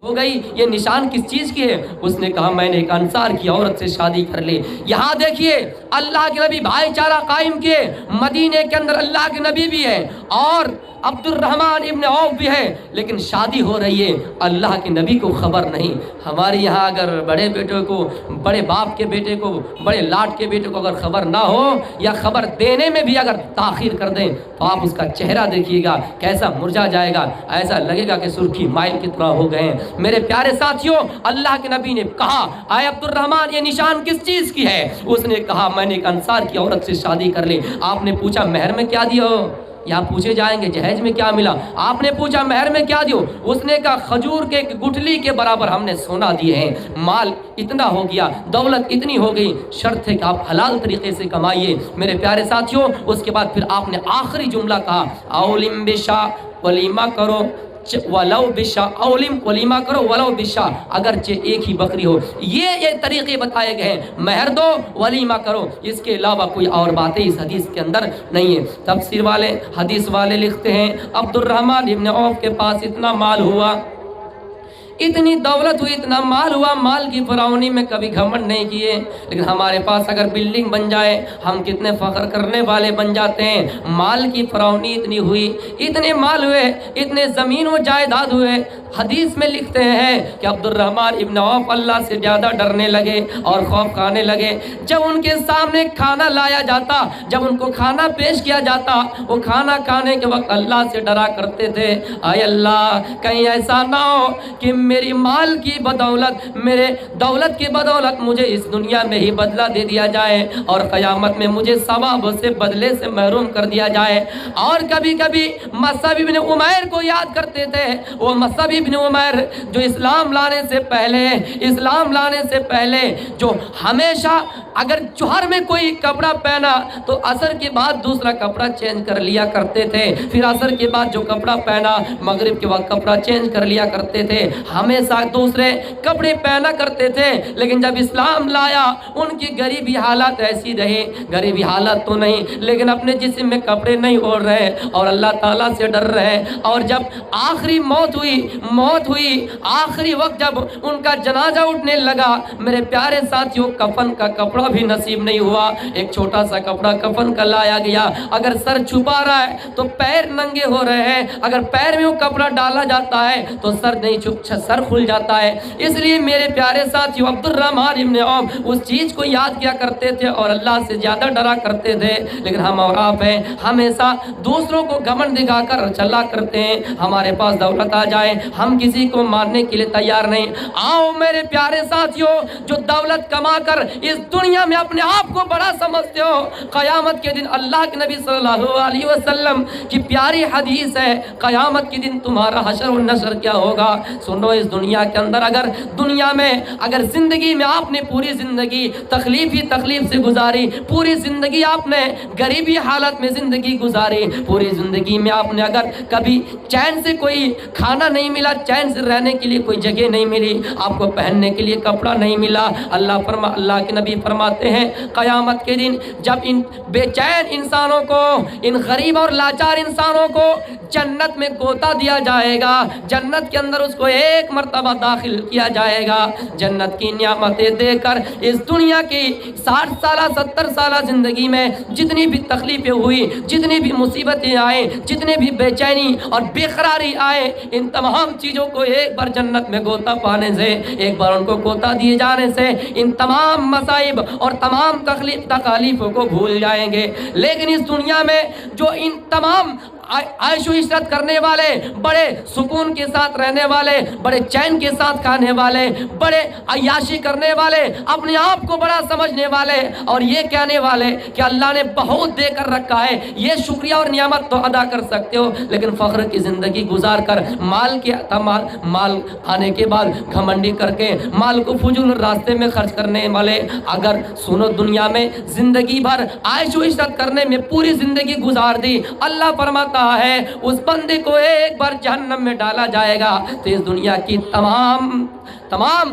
ہو گئی، یہ نشان کس چیز کی ہے؟ اس نے کہا میں نے ایک انصار کی عورت سے شادی کر لی۔ یہاں دیکھیے اللہ کے نبی بھائی چارہ قائم کیے، مدینے کے اندر اللہ کے نبی بھی ہے اور عبد الرحمن ابن عوف بھی ہے، لیکن شادی ہو رہی ہے، اللہ کے نبی کو خبر نہیں۔ ہمارے یہاں اگر بڑے بیٹے کو، بڑے باپ کے بیٹے کو، بڑے لاٹ کے بیٹے کو اگر خبر نہ ہو یا خبر دینے میں بھی اگر تاخیر کر دیں تو آپ اس کا چہرہ دیکھیے گا کیسا مرجھا جائے گا، ایسا لگے گا کہ سرخی مائل کی طرح ہو گئے ہیں۔ میرے پیارے ساتھیوں، اللہ کے نبی نے کہا اے عبد الرحمن یہ نشان کس چیز کی ہے؟ اس نے کہا میں نے ایک انصار کی عورت سے شادی کر لی۔ آپ نے پوچھا مہر میں کیا دیا ہو؟ یہاں پوچھے جائیں گے جہیز میں کیا ملا؟ آپ نے پوچھا مہر میں کیا دیو؟ اس نے کہا کھجور کے گٹھلی کے برابر ہم نے سونا دیے ہیں، مال اتنا ہو گیا، دولت اتنی ہو گئی، شرط ہے کہ آپ حلال طریقے سے کمائیے۔ میرے پیارے ساتھیوں، اس کے بعد پھر آپ نے آخری جملہ کہا اولم بشا، ولیمہ کرو ولو بشا، اولم ولیمہ کرو ولو بشا، اگرچہ ایک ہی بکری ہو۔ یہ طریقے بتائے گئے ہیں، مہر دو ولیمہ کرو، اس کے علاوہ کوئی اور باتیں اس حدیث کے اندر نہیں ہے۔ تفسیر والے، حدیث والے لکھتے ہیں عبد الرحمن ابن عوف کے پاس اتنا مال ہوا، اتنی دولت ہوئی، اتنا مال ہوا، مال کی فراونی میں کبھی گھمنڈ نہیں کیے، لیکن ہمارے پاس اگر بلڈنگ بن جائے ہم کتنے فخر کرنے والے بن جاتے ہیں۔ مال کی فراونی اتنی ہوئی، اتنے مال ہوئے، اتنے زمین و جائیداد ہوئے، حدیث میں لکھتے ہیں کہ عبد الرحمن ابن عوف اللہ سے زیادہ ڈرنے لگے اور خوف کھانے لگے۔ جب ان کے سامنے کھانا لایا جاتا، جب ان کو کھانا پیش کیا جاتا، وہ کھانا کھانے کے وقت اللہ سے ڈرا کرتے تھے اے اللہ کہیں ایسا نہ ہو کہ میری مال کی بدولت، میرے دولت کی بدولت مجھے اس دنیا میں ہی بدلہ دے دیا جائے اور قیامت میں مجھے ثواب سے بدلے سے محروم کر دیا جائے۔ اور کبھی کبھی مصعب ابن عمیر کو یاد کرتے تھے، وہ مصعب ابن عمیر جو اسلام لانے سے پہلے جو ہمیشہ اگر جوہر میں کوئی کپڑا پہنا تو عصر کے بعد دوسرا کپڑا چینج کر لیا کرتے تھے، پھر عصر کے بعد جو کپڑا پہنا مغرب کے وقت کپڑا چینج کر لیا کرتے تھے، ہمیشہ دوسرے کپڑے پہنا کرتے تھے۔ لیکن جب اسلام لایا ان کی غریبی حالت ایسی رہی، غریبی حالت تو نہیں لیکن اپنے جسم میں کپڑے نہیں اوڑھ رہے اور اللہ تعالیٰ سے ڈر رہے، اور جب آخری موت ہوئی آخری وقت جب ان کا جنازہ اٹھنے لگا، میرے پیارے ساتھیوں کفن کا کپڑا بھی نصیب نہیں ہوا، ایک چھوٹا سا کپڑا کفن کا لایا گیا، اگر سر چھپا رہا ہے تو پیر ننگے ہو رہے ہیں، اگر پیر میں وہ کپڑا ڈالا جاتا ہے تو سر نہیں سر کھل جاتا ہے۔ اس لیے میرے پیارے ساتھیوں عبد الرحمن ابن عوف اس چیز کو یاد کیا کرتے تھے اور اللہ سے زیادہ ڈرا کرتے تھے، لیکن ہم اور آپ ہیں ہمیشہ دوسروں کو گھمنڈ دکھا کر چلا کرتے ہیں، ہمارے پاس دولت آ جائے ہم کسی کو ماننے کے لیے تیار نہیں۔ آؤ میرے پیارے ساتھیوں، جو دولت کما کر اس دنیا میں اپنے آپ کو بڑا سمجھتے ہو، قیامت کے دن اللہ کے نبی صلی اللہ علیہ وسلم کی پیاری حدیث ہے، قیامت کے دن تمہارا حشر و نشر کیا ہوگا۔ سنو، اس دنیا کے اندر اگر زندگی میں آپ نے پوری زندگی تکلیف سے گزاری، پوری زندگی آپ نے غریبی حالت میں زندگی گزاری، پوری زندگی میں آپ نے اگر کبھی چین سے کوئی کھانا نہیں ملا، چین سے رہنے کے لیے کوئی جگہ نہیں ملی، آپ کو پہننے کے لیے کپڑا نہیں ملا، اللہ کے نبی فرماتے ہیں قیامت کے دن جب ان بے چین انسانوں کو، ان غریب اور لاچار انسانوں کو جنت میں گوتا دیا جائے گا، جنت کے اندر اس کو ایک مرتبہ داخل کیا جائے گا، جنت کی نعمتیں دے کر اس دنیا کی 60 سالہ 70 سالہ زندگی میں جتنی بھی تکلیفیں ہوئی، جتنی بھی مصیبتیں آئیں، جتنے بھی بے چینی اور بے قراری آئے، ان تمام چیزوں کو ایک بار جنت میں گوتا پانے سے، ایک بار ان کو گوتا دیے جانے سے ان تمام مصائب اور تمام تکالیفوں کو بھول جائیں گے۔ لیکن اس دنیا میں جو ان تمام عیش و عشرت کرنے والے، بڑے سکون کے ساتھ رہنے والے، بڑے چین کے ساتھ کھانے والے، بڑے عیاشی کرنے والے، اپنے آپ کو بڑا سمجھنے والے اور یہ کہنے والے کہ اللہ نے بہت دے کر رکھا ہے، یہ شکریہ اور نعمت تو ادا کر سکتے ہو، لیکن فخر کی زندگی گزار کر مال آنے کے بعد گھمنڈی کر کے مال کو فضول راستے میں خرچ کرنے والے، اگر سنو دنیا میں زندگی بھر عیش و عشرت کرنے میں پوری زندگی گزار دی، اللہ فرماتے ہوتا ہے उस बंदे को एक बार जहन्नम में डाला जाएगा तो इस दुनिया की तमाम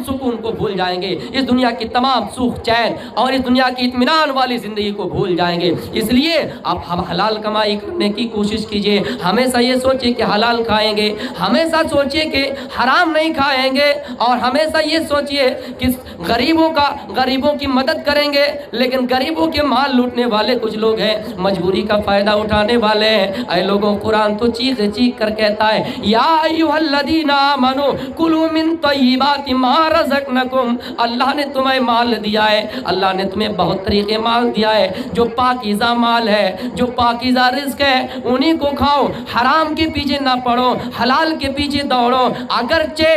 सुकून को भूल जाएंगे, इस दुनिया की तमाम सुख चैन और इस दुनिया की इत्मीनान वाली ज़िंदगी को भूल जाएंगे। इसलिए आप हम हलाल कमाई करने की कोशिश कीजिए। हमेशा ये सोचिए कि हलाल खाएंगे, हमेशा सोचिए कि हराम नहीं खाएंगे, और हमेशा ये सोचिए कि गरीबों की मदद करेंगे। लेकिन गरीबों के माल लूटने वाले कुछ लोग हैं, मजबूरी का फ़ायदा उठाने वाले हैं। ऐ लोगों, कुरान तो चीख चीख कर कहता है, या अय्युहल्लज़ीना आमनू कुलू मिन तय्यिबाति मा रज़क़नाकुम। अल्लाह ने तुम्हें माल दिया है, अल्लाह ने तुम्हें बहुत तरीके माल दिया है, जो पाकीज़ा माल है, जो पाकीज़ा रिज़्क़ है, उन्हीं को खाओ। हराम के पीछे ना पड़ो, हलाल के पीछे दौड़ो। अगरचे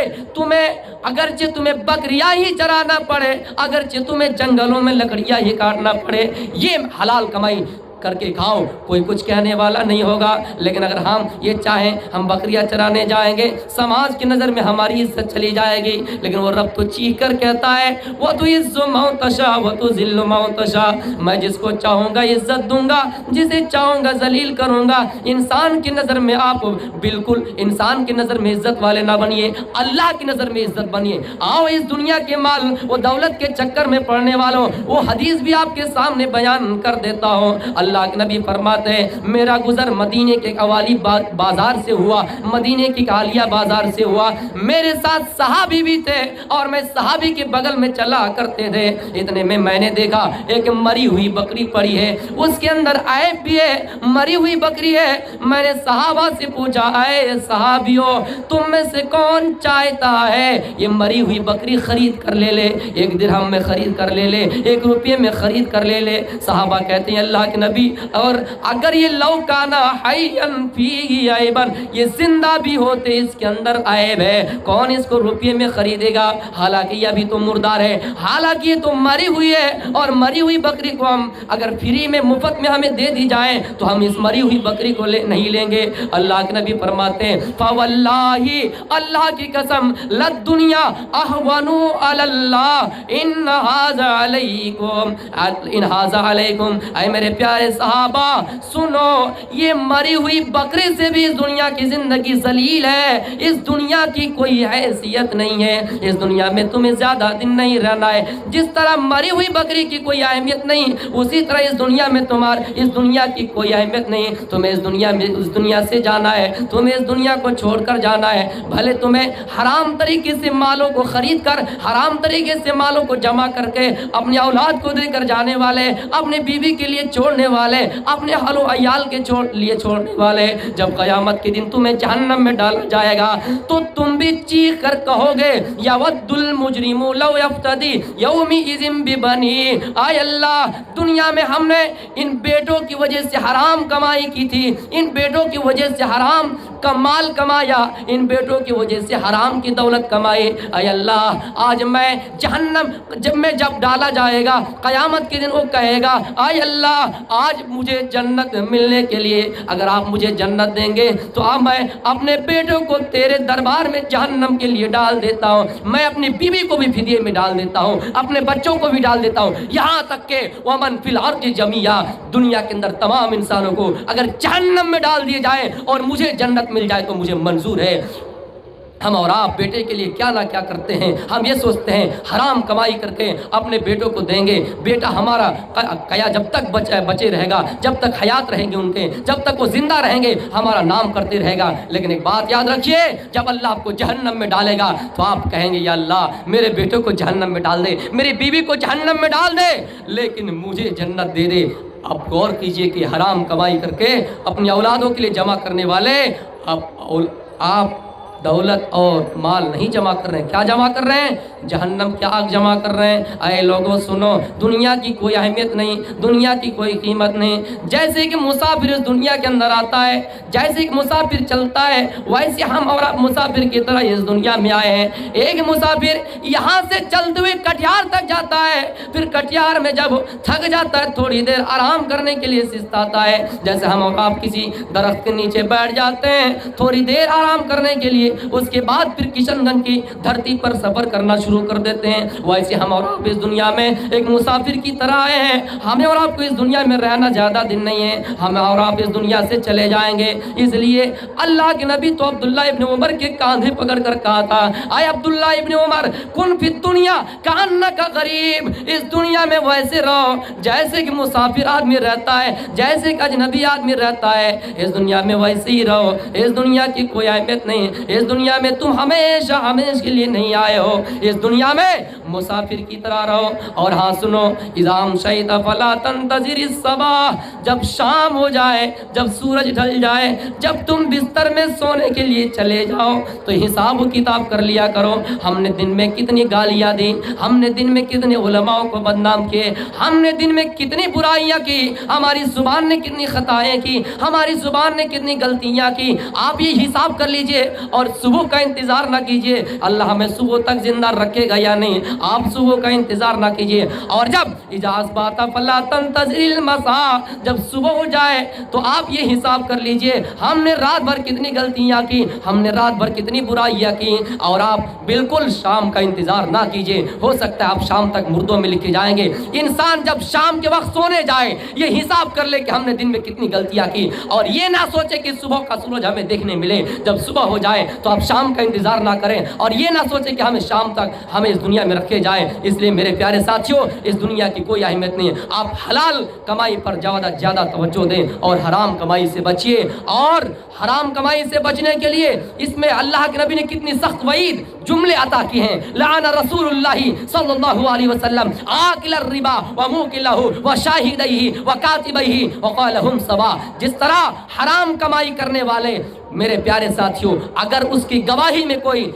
तुम्हें बकरियां ही चराना पड़े, अगरचे तुम्हें जंगलों में लकड़ियां ही काटना पड़े, ये हलाल कमाई करके खाओ, कोई कुछ कहने वाला नहीं होगा। लेकिन अगर हम ये चाहें हम बकरियां चराने जाएंगे, समाज की नज़र में हमारी इज्जत चली जाएगी। लेकिन वो रब तो चीख कर कहता है, वो तो इज़्ज़ु मौतशा वो तो ज़िल्लु मौतशा, मैं जिसको चाहूँगा इज्जत दूंगा, जिसे चाहूँगा जलील करूँगा। इंसान की नज़र में आप बिल्कुल इंसान की नज़र में इज्जत वाले ना बनिए, अल्लाह की नज़र में इज्जत बनिए। आओ इस दुनिया के माल वो दौलत के चक्कर में पड़ने वालों, वो हदीस भी आपके सामने बयान कर देता हूँ। अल्लाह के नबी फरमाते हैं, मेरा गुजर मदीने के कवाली बाजार से हुआ, मदीने की कालिया बाजार से हुआ। मेरे साथ सहाबी भी थे और मैं सहाबी के बगल में चला करते थे। इतने में मैंने देखा एक मरी हुई बकरी पड़ी है, उसके अंदर ऐब भी है, मरी हुई बकरी है। मैंने सहाबा से पूछा, ऐ सहाबियों, तुम में से कौन चाहता है ये मरी हुई बकरी खरीद कर ले ले, 1 दिरहम में खरीद कर ले ले, 1 रुपये में खरीद कर ले ले। सहाबा कहते हैं, अल्लाह के नबी, और अगर ये लौकाना हय्यन फीही ऐबन, ये जिंदा भी होते इसके अंदर ऐब है, कौन इसको रुपये में खरीदेगा? हालांकि ये अभी तो मुर्दार है, हालांकि ये तो मरी हुई है। और मरी हुई बकरी को हम अगर फ्री में मुफ्त में हमें दे दी जाए तो हम इस मरी हुई बकरी को नहीं लेंगे। अल्लाह के नबी फरमाते हैं, फवल्लाही, अल्लाह की कसम, लद दुनिया अहवनु अलल्लाह इन हाज़ा अलैकुम। ऐ मेरे प्यारे सहाबा सुनो, ये मरी हुई बकरी से भी इस दुनिया की जिंदगी जलील है, इस दुनिया की कोई हैसियत नहीं है, इस दुनिया में तुम्हें ज्यादा दिन नहीं रहना है। जिस तरह मरी हुई बकरी की कोई अहमियत नहीं, उसी तरह इस दुनिया में इस दुनिया की कोई अहमियत नहीं। तुम्हें इस दुनिया से जाना है, तुम्हें इस दुनिया को छोड़कर जाना है। भले तुम्हें हराम तरीके से मालों को खरीद कर, हराम तरीके से मालों को जमा करके अपनी औलाद को देकर जाने वाले, अपने बीवी के लिए छोड़ने वाले, अपने हलो अयाल के लिए छोड़ने वाले, जब क़यामत के दिन तुम्हें जहन्नम में डाला जाएगा तो तुम भी चीख कर कहोगे, यवद्दुल मुजरिमु लौ यफ्तदी यौमी इज़िम बिबनी। आय अल्लाह, दुनिया में हमने इन बेटों की वजह से हराम कमाई की थी, इन बेटों की वजह से हराम का माल कमाया, इन बेटों की वजह से हराम की दौलत कमाई। आय अल्लाह, आज मैं जहन्नम जब डाला जाएगा क़यामत के दिन वो कहेगा, आय अल्लाह, आज मुझे जन्नत मिलने के लिए अगर आप मुझे जन्नत देंगे तो अब मैं अपने बेटों को तेरे दरबार में जहन्नम के लिए डाल देता हूँ, मैं अपनी बीवी को भी फिदिये में डाल देता हूँ, अपने बच्चों को भी डाल देता हूँ, यहाँ तक के वमन फिल अर्ज़ि जमीया, दुनिया के अंदर तमाम इंसानों को अगर जहन्नम में डाल दिए जाए और मुझे जन्नत मिल जाए तो मुझे मंजूर है। हम और आप बेटे के लिए क्या ना क्या करते हैं। हम ये सोचते हैं हराम कमाई करके अपने बेटों को देंगे, बेटा हमारा कया जब तक बचे रहेगा, जब तक हयात रहेंगे उनके, जब तक वो जिंदा रहेंगे हमारा नाम करते रहेगा। लेकिन एक बात याद रखिए, जब अल्लाह आपको जहन्नम में डालेगा तो आप कहेंगे, या अल्लाह मेरे बेटों को जहन्नम में डाल दे, मेरी बीवी को जहन्नम में डाल दे, लेकिन मुझे जन्नत दे दे। आप गौर कीजिए कि हराम कमाई करके अपनी औलादों के लिए जमा करने वाले आप दौलत और माल नहीं जमा कर रहे हैं, क्या जमा कर रहे हैं? जहन्नम की आग जमा कर रहे हैं। ऐ लोगों सुनो, दुनिया की कोई अहमियत नहीं, दुनिया की कोई कीमत नहीं। जैसे कि मुसाफिर इस दुनिया के अंदर आता है, जैसे कि मुसाफिर चलता है, वैसे हम और आप मुसाफिर की तरह इस दुनिया में आए हैं। एक मुसाफिर यहाँ से चलते हुए कटिहार तक जाता है, फिर कटिहार में जब थक जाता है थोड़ी देर आराम करने के लिए सिस्ताता है। जैसे हम और आप किसी दरख्त के नीचे बैठ जाते हैं थोड़ी देर आराम करने के लिए, اس کے بعد پھر کشن گنج کی دھرتی پر سفر کرنا شروع کر دیتے ہیں۔ ویسے ہم اور آپ اس دنیا میں ایک مسافر کی طرح آئے ہیں، ہمیں اور آپ کو اس دنیا میں رہنا زیادہ دن نہیں ہے، ہم اور آپ اس دنیا سے چلے جائیں گے۔ اس لیے اللہ کے نبی تو عبداللہ ابن عمر کے کاندھے پکڑ کر کہا تھا، اے عبداللہ ابن عمر کن فی الدنیا کأنک غریب، اس دنیا میں ویسے رہو جیسے کہ مسافر آدمی رہتا ہے، جیسے کہ اجنبی آدمی رہتا ہے، اس دنیا میں ویسے ہی رہو، اس دنیا کی کوئی اہمیت نہیں، اس دنیا میں تم ہمیشہ ہمیشہ کے لیے نہیں آئے ہو، اس دنیا میں مسافر کی طرح رہو۔ اور ہاں سنو، اذا امشیت فلا تنتظر الصباح، جب شام ہو جائے، جب سورج ڈھل جائے، جب تم بستر میں سونے کے لیے چلے جاؤ تو حساب و کتاب کر لیا کرو، ہم نے دن میں کتنی گالیاں دی، ہم نے دن میں کتنے علماء کو بدنام کیے، ہم نے دن میں کتنی برائیاں کی، ہماری زبان نے کتنی خطائیں کی، ہماری زبان نے کتنی غلطیاں کی، آپ یہ حساب کر لیجئے اور صبح کا انتظار نہ کیجئے اللہ ہمیں صبح تک زندہ رکھے گا یا نہیں، آپ صبح کا انتظار نہ کیجئے۔ اور جب اجاز باتا فلا تنتظر المساء، جب صبح ہو جائے تو آپ یہ حساب کر لیجئے ہم نے رات بھر کتنی غلطیاں کی، ہم نے رات بھر کتنی برائیاں کی، اور آپ بالکل شام کا انتظار نہ کیجئے، ہو سکتا ہے آپ شام تک مردوں میں لکھے جائیں گے۔ انسان جب شام کے وقت سونے جائے یہ حساب کر لے کہ ہم نے دن میں کتنی غلطیاں کی، اور یہ نہ سوچے کہ صبح کا سورج ہمیں دیکھنے ملے، جب صبح ہو جائے تو آپ شام کا انتظار نہ کریں، اور یہ نہ سوچے کہ ہمیں شام تک ہمیں اس دنیا میں رکھے جائیں۔ اس لیے میرے پیارے ساتھیوں، اس دنیا کی کوئی اہمیت نہیں ہے، آپ حلال کمائی پر زیادہ توجہ دیں اور حرام کمائی سے بچیے۔ اور حرام کمائی سے بچنے کے لیے اس میں اللہ کے نبی نے کتنی سخت وعید جملے عطا کی ہیں، لعن رسول اللہ صلی اللہ علیہ وسلم آکل الربا وموکلہ وشاہدیہ وکاتبیہ وقال ہم سوا۔ جس طرح حرام کمائی کرنے والے میرے پیارے ساتھیوں، اگر اس کی گواہی میں کوئی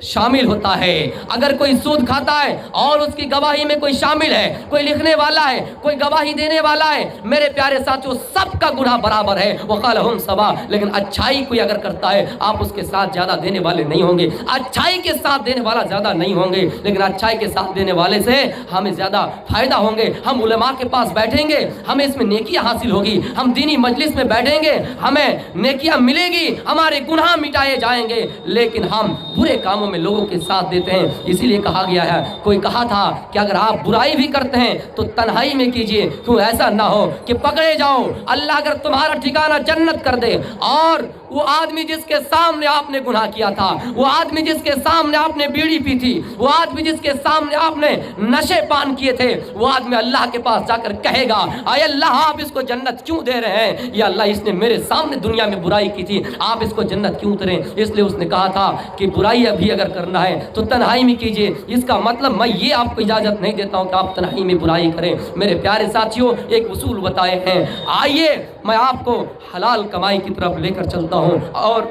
شامل ہوتا ہے، اگر کوئی سود کھاتا ہے اور اس کی گواہی میں کوئی شامل ہے، کوئی لکھنے والا ہے، کوئی گواہی دینے والا ہے، میرے پیارے ساتھیوں سب کا گناہ برابر ہے، وقال ہم سوا۔ لیکن اچھائی کوئی اگر کرتا ہے آپ اس کے ساتھ زیادہ دینے والے نہیں ہوں گے، اچھائی کے ساتھ دینے والا زیادہ نہیں ہوں گے، لیکن اچھائی کے ساتھ دینے والے سے ہمیں زیادہ فائدہ ہوں گے۔ ہم علماء کے پاس بیٹھیں گے، ہمیں اس میں نیکیاں حاصل ہوگی، ہم دینی مجلس میں بیٹھیں گے، ہمیں نیکیاں ملے گی، ہمارے گناہ مٹائے جائیں گے، لیکن ہم برے کاموں میں لوگوں کے ساتھ دیتے ہیں۔ اسی لیے کہا گیا ہے، کوئی کہا تھا کہ اگر آپ برائی بھی کرتے ہیں تو تنہائی میں کیجئے، کیوں ایسا نہ ہو کہ پکڑے جاؤ، اللہ اگر تمہارا ٹھکانہ جنت کر دے، اور وہ آدمی جس کے سامنے آپ نے گناہ کیا تھا، وہ آدمی جس کے سامنے آپ نے بیڑی پی تھی، وہ آدمی جس کے سامنے آپ نے نشے پان کیے تھے، وہ آدمی اللہ کے پاس جا کر کہے گا، اے اللہ آپ اس کو جنت کیوں دے رہے ہیں؟ یا اللہ اس نے میرے سامنے دنیا میں برائی کی تھی، آپ اس کو جنت کیوں دے رہے ہیں؟ اس لیے اس نے کہا تھا کہ برائی ابھی اگر کرنا ہے تو تنہائی میں کیجئے۔ اس کا مطلب میں یہ آپ کو اجازت نہیں دیتا ہوں کہ آپ تنہائی میں برائی کریں۔ میرے پیارے ساتھیوں، ایک اصول بتائے ہیں، آئیے میں آپ کو حلال کمائی کی طرف لے کر چلتا ہوں، اور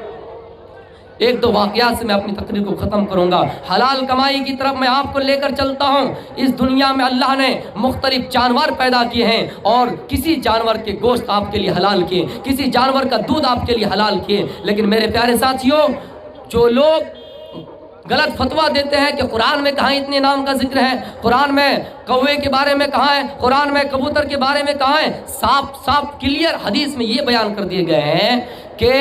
ایک دو واقعات سے میں اپنی تقریر کو ختم کروں گا۔ حلال کمائی کی طرف میں آپ کو لے کر چلتا ہوں۔ اس دنیا میں اللہ نے مختلف جانور پیدا کیے ہیں، اور کسی جانور کے گوشت آپ کے لیے حلال کیے، کسی جانور کا دودھ آپ کے لیے حلال کیے، لیکن میرے پیارے ساتھیوں جو لوگ غلط فتویٰ دیتے ہیں کہ قرآن میں کہاں اتنے نام کا ذکر ہے، قرآن میں کوے کے بارے میں کہاں ہے، قرآن میں کبوتر کے بارے میں کہاں ہے، صاف کلیئر حدیث میں یہ بیان کر دیے گئے ہیں کہ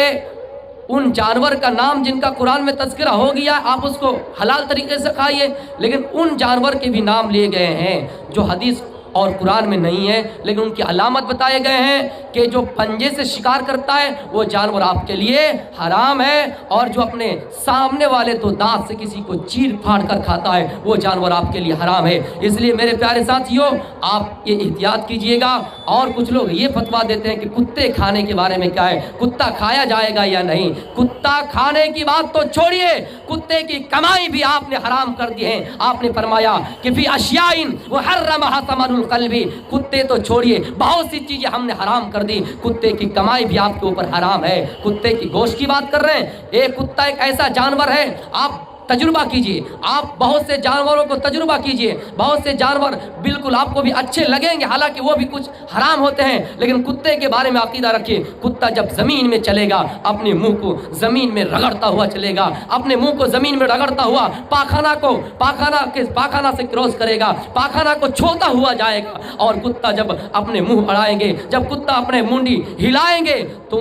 ان جانور کا نام جن کا قرآن میں تذکرہ ہو گیا آپ اس کو حلال طریقے سے کھائیے، لیکن ان جانور کے بھی نام لیے گئے ہیں جو حدیث اور قرآن میں نہیں ہے، لیکن ان کی علامت بتائے گئے ہیں کہ جو پنجے سے شکار کرتا ہے وہ جانور آپ کے لیے حرام ہے، اور جو اپنے سامنے والے تو دانت سے کسی کو چیر پھاڑ کر کھاتا ہے وہ جانور آپ کے لیے حرام ہے۔ اس لیے میرے پیارے ساتھیوں آپ یہ احتیاط کیجئے گا۔ اور کچھ لوگ یہ فتویٰ دیتے ہیں کہ کتے کھانے کے بارے میں کیا ہے، کتا کھایا جائے گا یا نہیں؟ کتا کھانے کی بات تو چھوڑیے، کتے کی کمائی بھی آپ نے حرام کر دی ہے۔ آپ نے فرمایا کہ فی اشیاء وحرمها ثمن القلب، کتے تو چھوڑیے بہت سی چیزیں ہم نے حرام کر دی، کتے کی کمائی بھی آپ کے اوپر حرام ہے۔ کتے کی گوشت کی بات کر رہے ہیں، ایک کتا ایک ایسا جانور ہے، آپ تجربہ کیجئے، آپ بہت سے جانوروں کو تجربہ کیجئے، بہت سے جانور بالکل آپ کو بھی اچھے لگیں گے، حالانکہ وہ بھی کچھ حرام ہوتے ہیں، لیکن کتے کے بارے میں عقیدہ رکھیے، کتا جب زمین میں چلے گا اپنے منہ کو زمین میں رگڑتا ہوا چلے گا، اپنے منہ کو زمین میں رگڑتا ہوا پاخانہ سے کراس کرے گا، پاخانہ کو چھوتا ہوا جائے گا، اور کتا جب اپنے منہ اڑائیں گے، جب کتا اپنے منڈی ہلائیں گے تو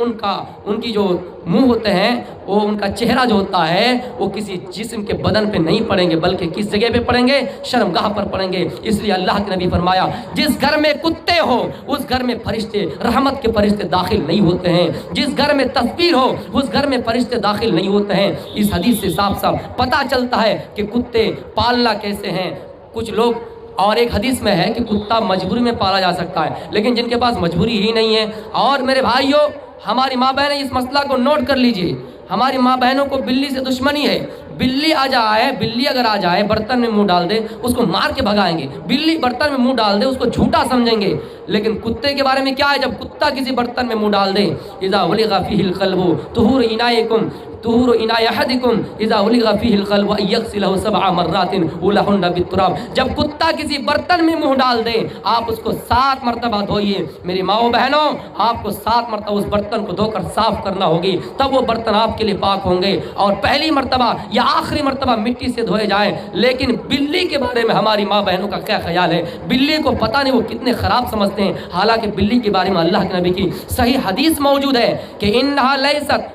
उनकी जो मुंह होते हैं वो उनका चेहरा जो होता है वो किसी जिस्म के बदन पे नहीं पड़ेंगे, बल्कि किस जगह पे पड़ेंगे? शर्मगाह पर पड़ेंगे। इसलिए अल्लाह के नबी फरमाया, जिस घर में कुत्ते हो उस घर में फरिश्ते, रहमत के फरिश्ते दाखिल नहीं होते हैं। जिस घर में तस्वीर हो उस घर में फरिश्ते दाखिल नहीं होते हैं। इस हदीस से साफ साफ पता चलता है कि कुत्ते पालना कैसे हैं। कुछ लोग, और एक हदीस में है कि कुत्ता मजबूरी में पाला जा सकता है, लेकिन जिनके पास मजबूरी ही नहीं है। और मेरे भाइयों, हमारी माँ बहनें इस मसला को नोट कर लीजिए। हमारी माँ बहनों को बिल्ली से दुश्मनी है। बिल्ली अगर आ जाए बर्तन में मुंह डाल दे, उसको मार के भगाएंगे। बिल्ली बर्तन में मुंह डाल दे, उसको झूठा समझेंगे। लेकिन कुत्ते के बारे में क्या है? जब कुत्ता किसी बर्तन में मुंह डाल दे, इज़ा उलिग़ा फ़ीहिल क़ल्बु तुहूर इनायकुम तुहूर इनाय अहदिकुम इज़ा उलिग़ा फ़ीहिल क़ल्बु यग़सिलहु सबअ मर्रातिन उलहुन्ना बित्तुराब। जब कुत्ता किसी बर्तन में मुंह डाल दे, आप उसको 7 मरतबा धोइए। मेरी माओ बहनों, आपको 7 मरतबा उस बर्तन को धोकर साफ करना होगी, तब वो बर्तन आपके लिए पाक होंगे। और पहली मरतबा या आखिरी मरतबा मिट्टी से धोए जाएं। लेकिन बिल्ली के बारे में हमारी माँ बहनों का क्या ख्याल है? बिल्ली को पता नहीं वो कितने ख़राब समझते हैं। हालांकि बिल्ली के बारे में अल्लाह के नबी की सही हदीस मौजूद है कि इन्नहा लैसत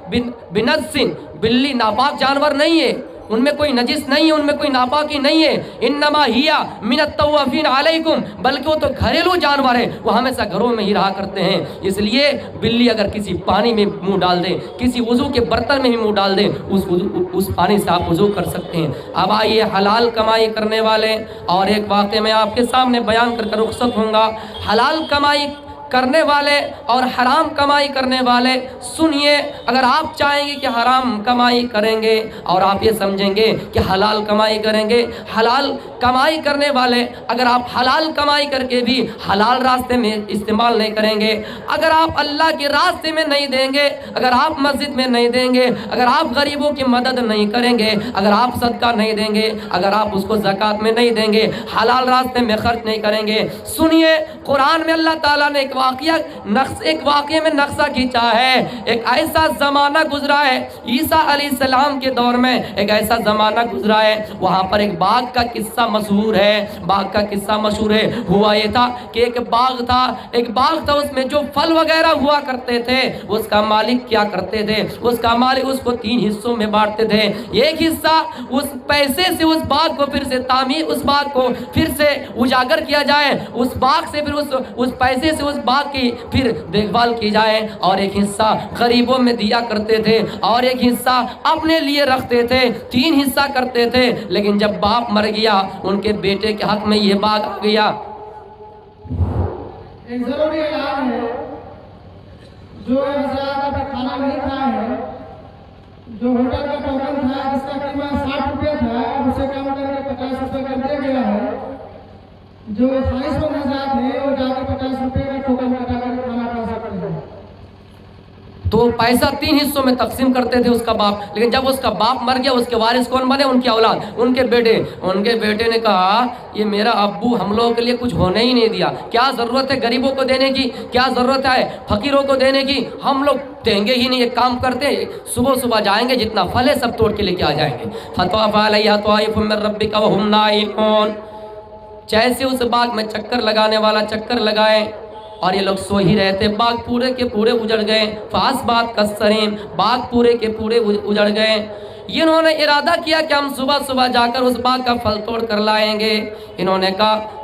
बिनज्सिन, बिल्ली नापाक जानवर नहीं है, उनमें कोई नजिस नहीं है, उनमें कोई नापाकी नहीं है। इन्नमा हिया मिनत तव्वाफीन अलैकुम, बल्कि वो तो घरेलू जानवर है, वो हमेशा घरों में ही रहा करते हैं। इसलिए बिल्ली अगर किसी पानी में मुंह डाल दे, किसी वुज़ू के बर्तन में भी मुंह डाल दे, उस पानी से आप वुज़ू कर सकते हैं। अब आइए हलाल कमाई करने वाले और एक वाक़े में आपके सामने बयान कर रुखसत होऊंगा। हलाल कमाई करने वाले और हराम कमाई करने वाले सुनिए। अगर आप चाहेंगे कि हराम कमाई करेंगे और आप ये समझेंगे कि हलाल कमाई करेंगे, हलाल कमाई करने वाले अगर आप हलाल कमाई करके भी हलाल रास्ते में इस्तेमाल नहीं करेंगे, अगर आप अल्लाह के रास्ते में नहीं देंगे, अगर आप मस्जिद में नहीं देंगे, अगर आप गरीबों की मदद नहीं करेंगे, अगर आप सदका नहीं देंगे, अगर आप उसको ज़कात में नहीं देंगे, हलाल रास्ते में खर्च नहीं करेंगे, सुनिए कुरान में अल्लाह ताला ने एक वाक़े में नक्शा खींचा है। एक ऐसा ज़माना गुजरा है, ईसा अलैहिस्सलाम के दौर में एक ऐसा ज़माना गुजरा है, वहाँ पर एक बाग का किस्सा मशहूर है। बाग का किस्सा मशहूर है। हुआ ये था कि एक बाग था, उसमें जो फल वगैरह हुआ करते थे, उसका मालिक क्या करते थे? उसका मालिक उसको 3 हिस्सों में बांटते थे। एक हिस्सा उस पैसे से उस बाग को फिर से तामीर, उस बाग को फिर से उजागर किया जाए, उस बाग से फिर उस पैसे से उस बाग की फिर देखभाल की जाए, और एक हिस्सा गरीबों में दिया करते थे, और एक हिस्सा अपने लिए रखते थे। 3 हिस्सा करते थे। लेकिन जब बाप मर गया, उनके बेटे के हक में ये बाग आ गया। एक जरूरी ऐलान है, जो हज़रात खाना नहीं खाए हैं, जो होटल का टोकन था जिसका कीमत 60 रुपये था, उसे कम करके 50 रुपये कर दिया गया है। जो 28 हज़रात हैं वो जाकर 50 रुपये का टोकन कटा कर खाना खा सकते हैं। तो पैसा 3 हिस्सों में तकसीम करते थे उसका बाप। लेकिन जब उसका बाप मर गया, उसके वारिस कौन बने? उनकी औलाद, उनके बेटे ने कहा, ये मेरा अब्बू हम लोगों के लिए कुछ होने ही नहीं दिया। क्या ज़रूरत है गरीबों को देने की? क्या ज़रूरत है फ़कीरों को देने की? हम लोग देंगे ही नहीं। एक काम करते, सुबह सुबह जाएंगे, जितना फल है सब तोड़ के लेके आ जाएंगे। फतवा अलैहा तवाइफुम मिन रब्बिका व हुम नाइमून। जैसे उस बाग में चक्कर लगाने वाला चक्कर लगाए और ये लोग सो ही रहे थे, बाग पूरे के पूरे उजड़ गए। फास बात कसरीम, बाग पूरे के पूरे उजड़ गए। इन्होंने इरादा किया कि हम सुबह सुबह जाकर उस बाग का फल तोड़ कर लाएंगे। इन्होंने कहा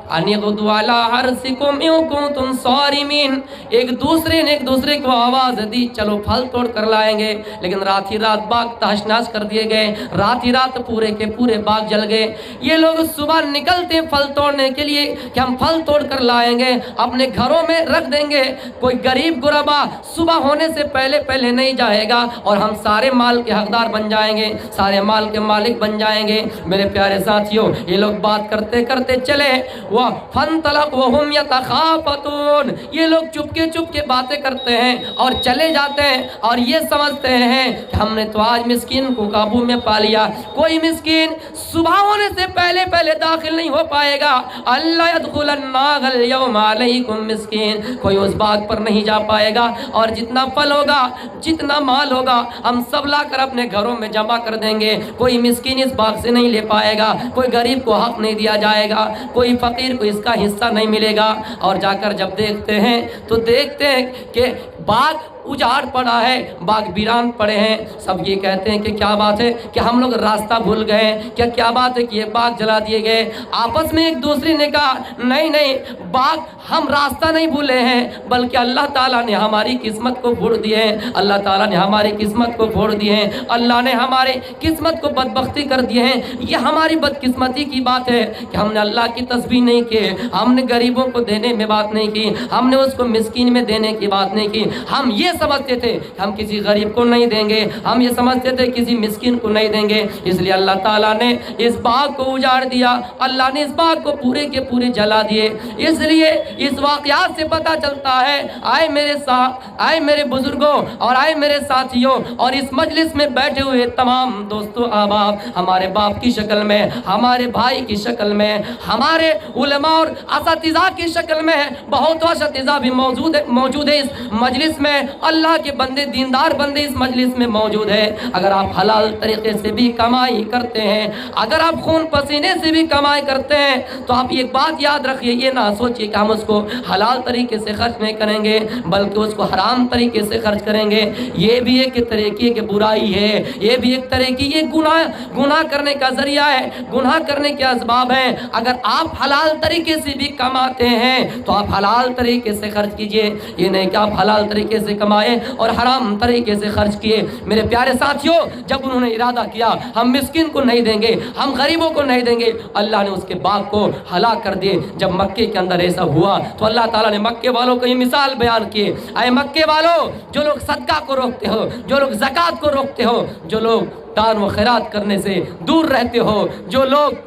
तुम सारिमीन, एक दूसरे को आवाज दी, चलो फल तोड़ कर लाएंगे। लेकिन रात ही रात बाग तहस-नहस कर दिए गए। रात ही रात पूरे के पूरे बाग जल गए। ये लोग सुबह निकलते फल तोड़ने के लिए कि हम फल तोड़ कर लाएंगे, अपने घरों में रख देंगे। कोई गरीब गुरबा सुबह होने से पहले नहीं जाएगा और हम सारे माल के हकदार बन जाएंगे, सारे माल के मालिक बन जाएंगे। मेरे प्यारे साथियों, ये लोग बात करते करते चले। फंतलक वहुम यतखाफतून, ये लोग चुपके बातें करते हैं और चले जाते हैं और ये समझते हैं कि हमने तो आज मिस्कीन को काबू में पा लिया। कोई मिस्कीन सुबह होने से पहले दाखिल नहीं हो पाएगा। अल्ला यदखुलन्नागल यौम अलैकुम मिस्कीन, कोई उस बाग पर नहीं जा पाएगा और जितना फल होगा, जितना माल होगा, हम सब लाकर अपने घरों में जमा कर देंगे। कोई मिस्कीन इस बाग से नहीं ले पाएगा, कोई गरीब को हक नहीं दिया जाएगा, कोई फकीर को इसका हिस्सा नहीं मिलेगा। और जाकर जब देखते हैं तो देखते हैं कि बाग उजाड़ पड़ा है, बाग वीरान पड़े हैं। सब ये कहते हैं कि क्या बात है कि हम लोग रास्ता भूल गए, क्या बात है कि ये बाग जला दिए गए। आपस में एक दूसरे ने कहा नहीं नहीं, बाग हम रास्ता नहीं भूले हैं, बल्कि अल्लाह ताला ने हमारी किस्मत को फोड़ दिए हैं, अल्लाह ताला ने हमारी किस्मत को फोड़ दिए हैं, अल्लाह ने हमारे किस्मत को बदबख्ती कर दिए हैं। ये हमारी बदकिस्मती की बात है कि हमने अल्लाह की तस्बीह नहीं की, हमने गरीबों को देने में बात नहीं की, हमने उसको मिस्कीन में देने की बात नहीं की। हम ये समझते थे हम किसी गरीब को नहीं देंगे, हम ये समझते थे किसी मिस्कीन को नहीं देंगे, इसलिए अल्लाह ताला ने इस बाग को उजाड़ दिया, अल्लाह ने इस बाग को पूरे के पूरे जला दिए। इसलिए इस वाक़यात से पता चलता है, आए मेरे बुजुर्गों और आए मेरे साथियों और इस मजलिस में बैठे हुए तमाम दोस्तों अहबाब, हमारे बाप की शक्ल में, हमारे भाई की शक्ल में, हमारे उलमा और असातिज़ा की शक्ल में, बहुत असातिज़ा भी मौजूद है इस मजलिस में, अल्लाह के बंदे, दीनदार बंदे इस मजलिस में मौजूद है। अगर आप हलाल तरीके से भी कमाई करते हैं, अगर आप खून पसीने से भी कमाई करते हैं, तो आप एक बात याद रखिए, ये ना सोचिए कि हम उसको हलाल तरीके से खर्च नहीं करेंगे, बल्कि उसको हराम तरीके से खर्च करेंगे। ये भी एक तरीके की बुराई है, ये भी एक तरह की ये गुनाह करने का जरिया है, गुनाह करने के असबाब हैं। अगर आप हलाल तरीके से भी कमाते हैं तो आप हलाल तरीके से खर्च कीजिए, ये नहीं कि आप हलाल तरीके से कमाए और हराम तरीके से खर्च किए। मेरे प्यारे साथियों, जब उन्होंने इरादा किया हम मिस्किन को नहीं देंगे, हम गरीबों को नहीं देंगे, अल्लाह ने उसके बाग को हलाक कर दिए। जब मक्के के अंदर ऐसा हुआ तो अल्लाह ताला ने मक्के वालों को ये मिसाल बयान किए, अरे मक्के वालों, जो लोग सदका को रोकते हो, जो लोग ज़कात को रोकते हो, जो लोग दान व खैरात करने से दूर रहते हो, जो लोग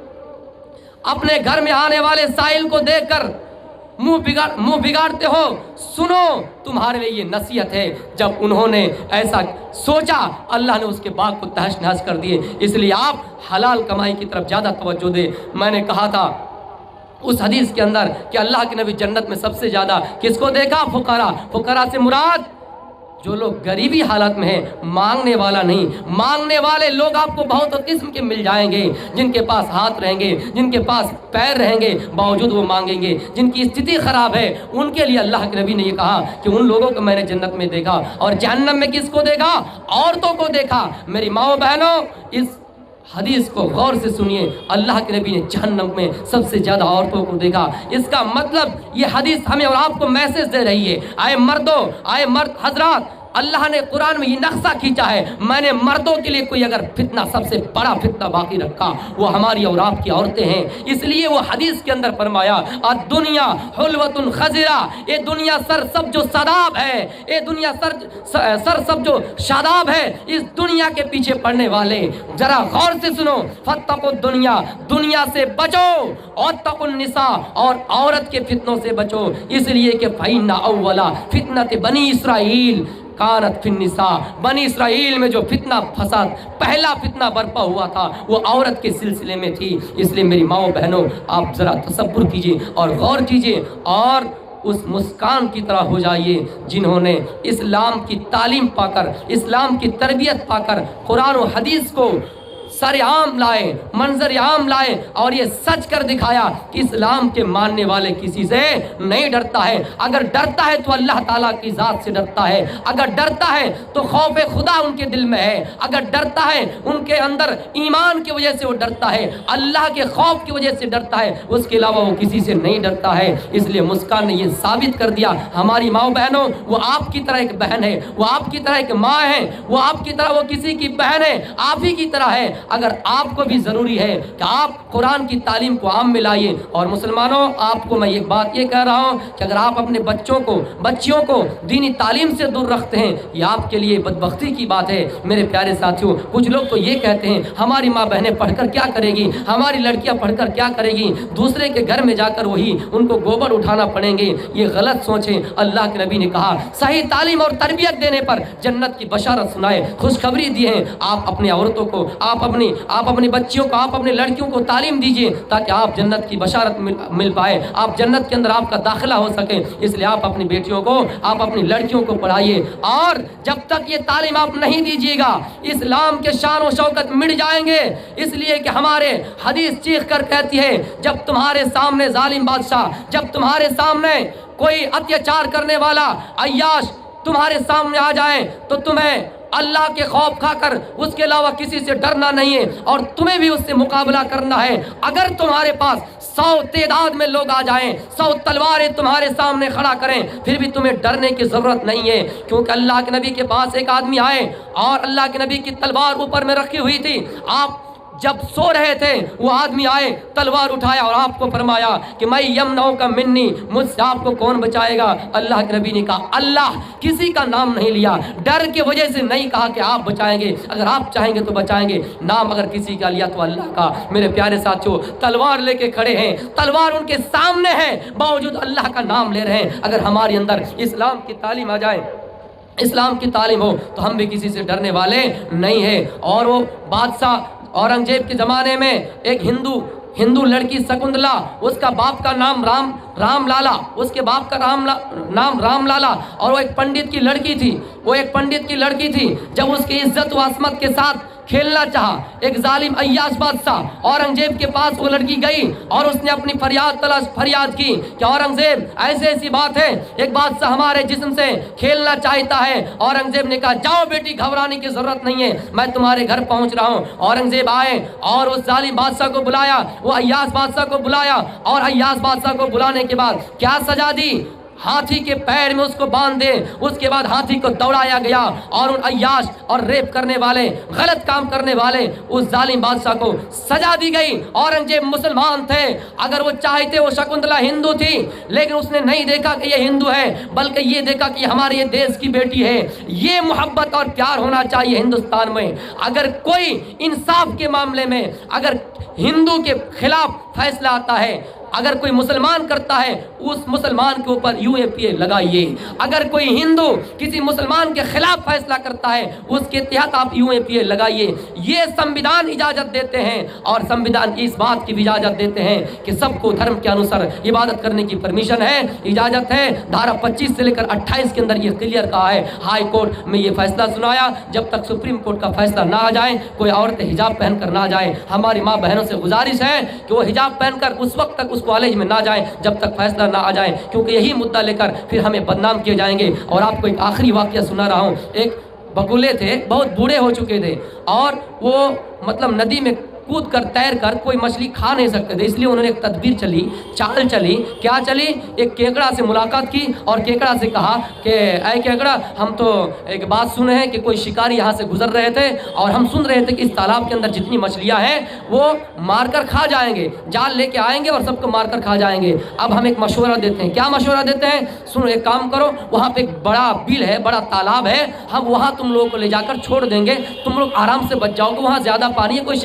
अपने घर में आने वाले साइल को देखकर मुंह बिगाड़ते हो, सुनो तुम्हारे लिए ये नसीहत है। जब उन्होंने ऐसा सोचा, अल्लाह ने उसके बाग को तहस नहस कर दिए। इसलिए आप हलाल कमाई की तरफ ज़्यादा तवज्जो दें। मैंने कहा था उस हदीस के अंदर कि अल्लाह के नबी जन्नत में सबसे ज़्यादा किसको देखा? फुकरा से मुराद जो लोग गरीबी हालत में हैं, मांगने वाला नहीं। मांगने वाले लोग आपको बहुत किस्म के मिल जाएंगे, जिनके पास हाथ रहेंगे, जिनके पास पैर रहेंगे, बावजूद वो मांगेंगे। जिनकी स्थिति ख़राब है उनके लिए अल्लाह के नबी ने ये कहा कि उन लोगों को मैंने जन्नत में देखा। और जहन्नम में किसको देखा? औरतों को देखा। मेरी माओ बहनों, इस हदीस को गौर से सुनिए, अल्लाह के नबी ने जहन्नम में सबसे ज़्यादा औरतों को देखा। इसका मतलब ये हदीस हमें और आपको मैसेज दे रही है, आए मर्दों, आए मर्द हजरात, अल्लाह ने कुरान में ये नक्शा खींचा है, मैंने मर्दों के लिए कोई अगर फितना, सबसे बड़ा फितना बाकी रखा, वो हमारी और आपकी औरतें हैं। इसलिए वो हदीस के अंदर फरमाया, दुनिया हुल्वतुन खज़िरा, ये दुनिया सर सब जो शादाब है, ये दुनिया सर सब जो शादाब है, इस दुनिया के पीछे पड़ने वाले जरा गौर से सुनो, फत्तक़ु दुनिया, दुनिया से बचो, और तक़ुन निसा, और औरत के फितनों से बचो। इसलिए कि फ़इन्ना अव्वला फितनत बनी इसराइल कानत फिन्निसा, बनी इसराइल में जो फितना फसाद, पहला फितना बरपा हुआ था, वो औरत के सिलसिले में थी। इसलिए मेरी माओ बहनों, आप ज़रा तसब्बुर कीजिए और गौर कीजिए और उस मुस्कान की तरह हो जाइए जिन्होंने इस्लाम की तालीम पाकर, इस्लाम की तरबियत पाकर कुरान और हदीस को सरेआम लाए, मंजर आम लाए और ये सच कर दिखाया कि इस्लाम के मानने वाले किसी से नहीं डरता है। अगर डरता है तो अल्लाह ताला की ज़ात से डरता है, अगर डरता है तो खौफ खुदा उनके दिल में है, अगर डरता है उनके अंदर ईमान की वजह से वो डरता है, अल्लाह के खौफ की वजह से डरता है, उसके अलावा वो किसी से नहीं डरता है। इसलिए मुस्कान ने ये साबित कर दिया, हमारी माँ बहनों, वो आपकी तरह एक बहन है, वो आपकी तरह एक माँ है, वो आपकी तरह वो किसी की बहन है, आप ही की तरह है। अगर आपको भी ज़रूरी है कि आप कुरान की तालीम को आम में लाइए। और मुसलमानों, आपको मैं एक बात ये कह रहा हूँ कि अगर आप अपने बच्चियों को दीनी तालीम से दूर रखते हैं, ये आपके लिए बदबख्ती की बात है। मेरे प्यारे साथियों, कुछ लोग तो ये कहते हैं हमारी माँ बहनें पढ़कर क्या करेगी, हमारी लड़कियाँ पढ़कर क्या करेगी, दूसरे के घर में जाकर वही उनको गोबर उठाना पड़ेंगे। ये गलत सोचें। अल्लाह के नबी ने कहा सही तालीम और तरबियत देने पर जन्नत की बशारत सुनाए, खुशखबरी दी है। आप अपनी औरतों को, आप अपनी बच्चियों को, आप अपनी लड़कियों को तालीम दीजिए ताकि आप जन्नत की बशारत मिल पाए, आप जन्नत के अंदर आपका दाखिला हो सके। इसलिए आप अपनी बेटियों को, आप अपनी लड़कियों को पढ़ाइए। और जब तक ये तालीम आप नहीं दीजिएगा, इस्लाम के शान और शौकत मिट जाएंगे। इसलिए कि हमारे हदीस चीख कर कहती है, जब तुम्हारे सामने जालिम बादशाह, जब तुम्हारे सामने कोई अत्याचार करने वाला अय्याश तुम्हारे सामने आ जाएं तो तुम्हें अल्लाह के खौफ खाकर उसके अलावा किसी से डरना नहीं है और तुम्हें भी उससे मुकाबला करना है। अगर तुम्हारे पास 100 तादाद में लोग आ जाएं, 100 तलवारें तुम्हारे सामने खड़ा करें, फिर भी तुम्हें डरने की ज़रूरत नहीं है, क्योंकि अल्लाह के नबी के पास एक आदमी आए और अल्लाह के नबी की तलवार ऊपर में रखी हुई थी। आप जब सो रहे थे वो आदमी आए, तलवार उठाया और आपको फरमाया कि मैं यमनाओं का मिन्नी, मुझसे आपको कौन बचाएगा? अल्लाह के नबी ने कहा अल्लाह, किसी का नाम नहीं लिया, डर की वजह से नहीं कहा कि आप बचाएंगे, अगर आप चाहेंगे तो बचाएंगे, नाम अगर किसी का लिया तो अल्लाह का। मेरे प्यारे साथियों, तलवार लेके खड़े हैं, तलवार उनके सामने है, बावजूद अल्लाह का नाम ले रहे हैं। अगर हमारे अंदर इस्लाम की तालीम आ जाए, इस्लाम की तालीम हो, तो हम भी किसी से डरने वाले नहीं है। और वो बादशाह औरंगजेब के ज़माने में एक हिंदू लड़की शकुंतला, उसका बाप का नाम राम लाला, उसके बाप का नाम राम लाला, और वो एक पंडित की लड़की थी। जब उसकी इज्जत व असमत के साथ खेलना चाहा, एक जालिम अय्याश बादशाह औरंगजेब के पास वो लड़की गई और उसने अपनी फरियाद की कि औरंगजेब, ऐसी बात है, एक बादशाह हमारे जिस्म से खेलना चाहता है। औरंगजेब ने कहा जाओ बेटी, घबराने की जरूरत नहीं है, मैं तुम्हारे घर पहुंच रहा हूं। औरंगजेब आए और उस जालिम बादशाह को बुलाया, वो अय्याश बादशाह को बुलाया, और अय्याश बादशाह को बुलाने के बाद क्या सजा दी? हाथी के पैर में उसको बांध दे। उसके बाद हाथी को दौड़ाया गया और उन अय्याश और रेप करने वाले, गलत काम करने वाले उस जालिम बादशाह को सजा दी गई। औरंगजेब मुसलमान थे, अगर वो चाहते, वो शकुंतला हिंदू थी, लेकिन उसने नहीं देखा कि ये हिंदू है, बल्कि ये देखा कि हमारे ये देश की बेटी है। ये मोहब्बत और प्यार होना चाहिए हिंदुस्तान में। अगर कोई इंसाफ के मामले में अगर हिंदू के खिलाफ फैसला आता है, अगर कोई मुसलमान करता है, उस मुसलमान के ऊपर यूएपीए लगाइए। अगर कोई हिंदू किसी मुसलमान के खिलाफ फैसला करता है, उसके तहत आप यूएपीए लगाइए। ये संविधान इजाजत देते हैं, और संविधान इस बात की भी इजाजत देते हैं कि सबको धर्म के अनुसार इबादत करने की परमिशन है, इजाजत है। धारा 25 से लेकर 28 के अंदर ये क्लियर कहा है। हाई कोर्ट में ये फैसला सुनाया, जब तक सुप्रीम कोर्ट का फैसला ना आ जाए, कोई औरतें हिजाब पहनकर ना जाए। हमारी माँ बहनों से गुजारिश है कि वो हिजाब पहनकर उस वक्त तक उस कॉलेज में ना जाएं जब तक फैसला ना आ जाए, क्योंकि यही मुद्दा लेकर फिर हमें बदनाम किए जाएंगे। और आपको एक आखिरी वाकया सुना रहा हूँ। एक बगुले थे, बहुत बूढ़े हो चुके थे, और वो मतलब नदी में कूद कर तैर कर कोई मछली खा नहीं सकते थे, इसलिए उन्होंने एक तदबीर चली, चाल चली। क्या चली? एक केकड़ा से मुलाकात की और केकड़ा से कहा कि ऐ केकड़ा, हम तो एक बात सुने हैं कि कोई शिकारी यहाँ से गुजर रहे थे और हम सुन रहे थे कि इस तालाब के अंदर जितनी मछलियाँ हैं वो मारकर खा जाएंगे, जाल लेके आएंगे और सबको मारकर खा जाएंगे। अब हम एक मशवरा देते हैं। क्या मशवरा देते हैं? सुनो, एक काम करो, वहाँ पे एक बड़ा बिल है, बड़ा तालाब है, हम वहाँ तुम लोगों को ले जाकर छोड़ देंगे, तुम लोग आराम से बच जाओगे, वहाँ ज़्यादा पानी है, कोई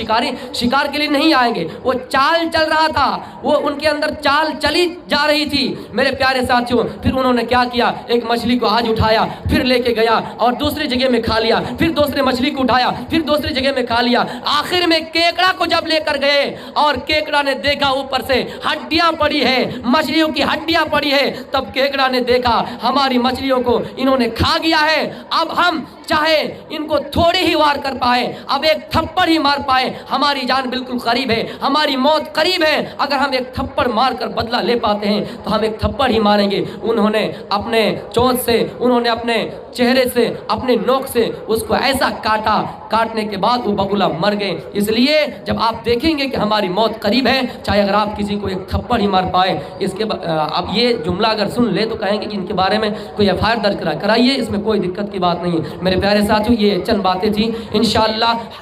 शिकार के लिए नहीं आएंगे। वो चाल चल रहा था, वो उनके अंदर चाल चली जा रही थी। मेरे प्यारे साथियों, फिर उन्होंने क्या किया? एक मछली को आज उठाया, फिर लेके गया और दूसरी जगह में खा लिया, फिर दूसरे मछली को उठाया, फिर दूसरी जगह में खा लिया। आखिर में केकड़ा को जब लेकर गए और केकड़ा ने देखा ऊपर से हड्डियां पड़ी है, मछलियों की हड्डियां पड़ी है, तब केकड़ा ने देखा हमारी मछलियों को इन्होंने खा गया है। अब हम चाहे इनको थोड़ी ही वार कर पाए, अब एक थप्पड़ ही मार पाए, हमारी जान बिल्कुल करीब है, हमारी मौत करीब है। अगर हम एक थप्पड़ मार कर बदला ले पाते हैं तो हम एक थप्पड़ ही मारेंगे। उन्होंने अपने चोंच से, उन्होंने अपने चेहरे से, अपने नोक से उसको ऐसा काटा, काटने के बाद वो बगुला मर गए। इसलिए जब आप देखेंगे कि हमारी मौत करीब है, चाहे अगर आप किसी को एक थप्पड़ ही मार पाए, इसके अब ये जुमला अगर सुन ले तो कहेंगे कि इनके बारे में कोई एफआईआर दर्ज कराइए, इसमें कोई दिक्कत की बात नहीं। मेरे प्यारे साथियों, ये चंद बातें थी। इंशाअल्लाह